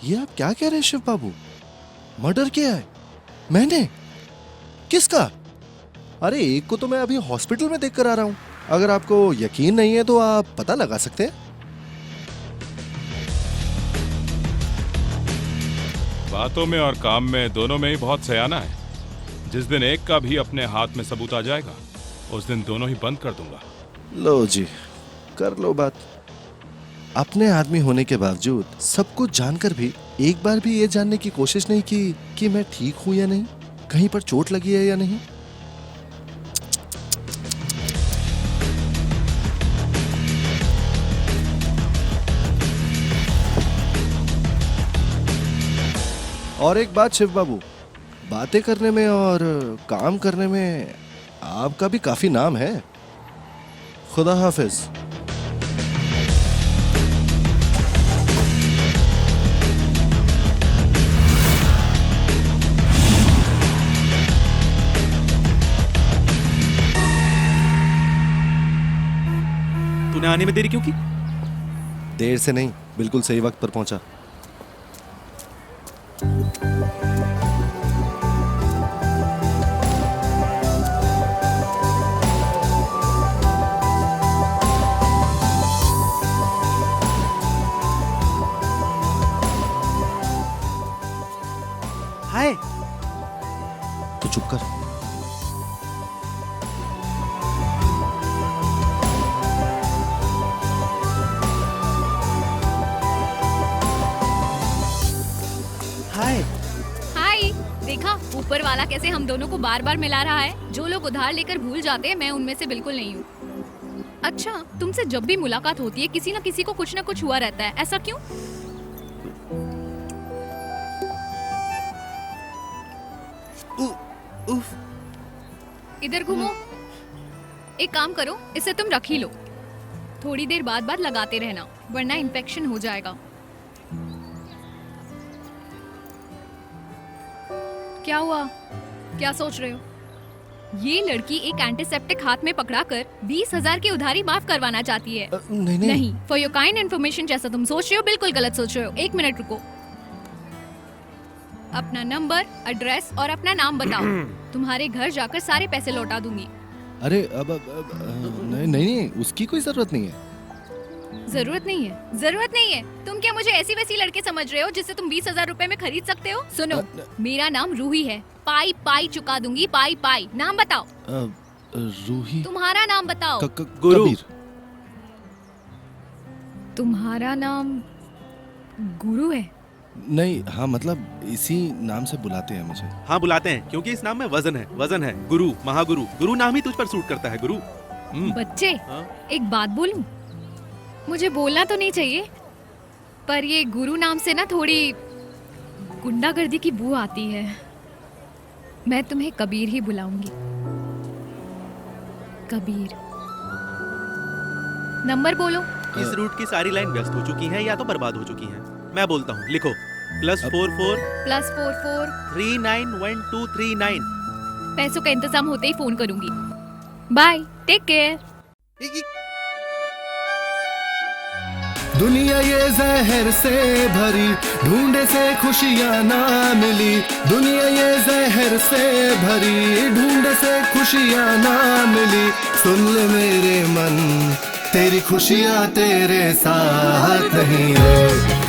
ये आप क्या कह रहे हैं शिव बाबू? मर्डर किया है मैंने? किसका? अरे एक को तो मैं अभी हॉस्पिटल में देख कर आ रहा हूँ। अगर आपको यकीन नहीं है तो आप पता लगा सकते हैं। बातों में और काम में दोनों में ही बहुत सयाना है। जिस दिन एक का भी अपने हाथ में सबूत आ जाएगा उस दिन दोनों ही बंद कर दूंगा। लो जी, कर लो बात। अपने आदमी होने के बावजूद सब कुछ जानकर भी एक बार भी ये जानने की कोशिश नहीं की कि मैं ठीक हूं या नहीं, कहीं पर चोट लगी है या नहीं। और एक बात शिव बाबू, बातें करने में और काम करने में आपका भी काफी नाम है। खुदा हाफिज। तूने आने में देरी क्यों की? देर से नहीं, बिल्कुल सही वक्त पर पहुंचा। हाय। तो चुप कर। हाय। हाय। देखा ऊपर वाला कैसे हम दोनों को बार बार मिला रहा है। जो लोग उधार लेकर भूल जाते हैं मैं उनमें से बिल्कुल नहीं हूँ। अच्छा, तुमसे जब भी मुलाकात होती है किसी न किसी को कुछ न कुछ हुआ रहता है, ऐसा क्यों? इधर घूमो। एक काम करो, इसे तुम रख ही लो। थोड़ी देर बाद बाद लगाते रहना वरना इन्फेक्शन हो जाएगा। क्या हुआ? क्या सोच रहे हो? ये लड़की एक एंटीसेप्टिक हाथ में पकड़ाकर 20,000 की उधारी माफ करवाना चाहती है। नहीं नहीं, नहीं, फॉर योर काइंड इन्फॉर्मेशन जैसा तुम सोच रहे हो बिल्कुल गलत सोच रहे हो। 1 मिनट रुको। अपना नंबर, एड्रेस और अपना नाम बताओ। तुम्हारे घर जाकर सारे पैसे लौटा दूंगी। अरे अब नहीं नहीं, उसकी कोई जरूरत नहीं है। जरूरत नहीं है? जरूरत नहीं है? तुम क्या मुझे ऐसी वैसी लड़की समझ रहे हो जिससे तुम 20,000 रुपए में खरीद सकते हो? सुनो, मेरा नाम रूही है। पाई पाई चुका दूंगी, पाई पाई। नाम बताओ। रूही। तुम्हारा नाम बताओ। गुरु। कबीर। तुम्हारा नाम गुरु है? नहीं, हाँ मतलब इसी नाम से बुलाते हैं मुझे। हाँ बुलाते हैं क्योंकि इस नाम में वजन है। वजन है। गुरु, महागुरु। गुरु नाम ही तुझ पर सूट करता है गुरु। बच्चे, हाँ? एक बात बोलूं? मुझे बोलना तो नहीं चाहिए पर ये गुरु नाम से ना थोड़ी गुंडागर्दी की बू आती है। मैं तुम्हें कबीर ही बुलाऊंगी। कबीर। नंबर बोलो। इस रूट की सारी लाइन व्यस्त हो चुकी हैं या तो बर्बाद हो चुकी हैं। मैं बोलता हूँ, लिखो। +44 +44 391239। पैसों का इंतजाम होते ही फोन करूंगी। Bye, take care. दुनिया ये जहर से भरी, ढूंढे से खुशियाँ ना मिली। दुनिया ये जहर से भरी, ढूंढे से खुशियाँ ना मिली। सुन ले मेरे मन, तेरी खुशियाँ तेरे साथ नहीं है।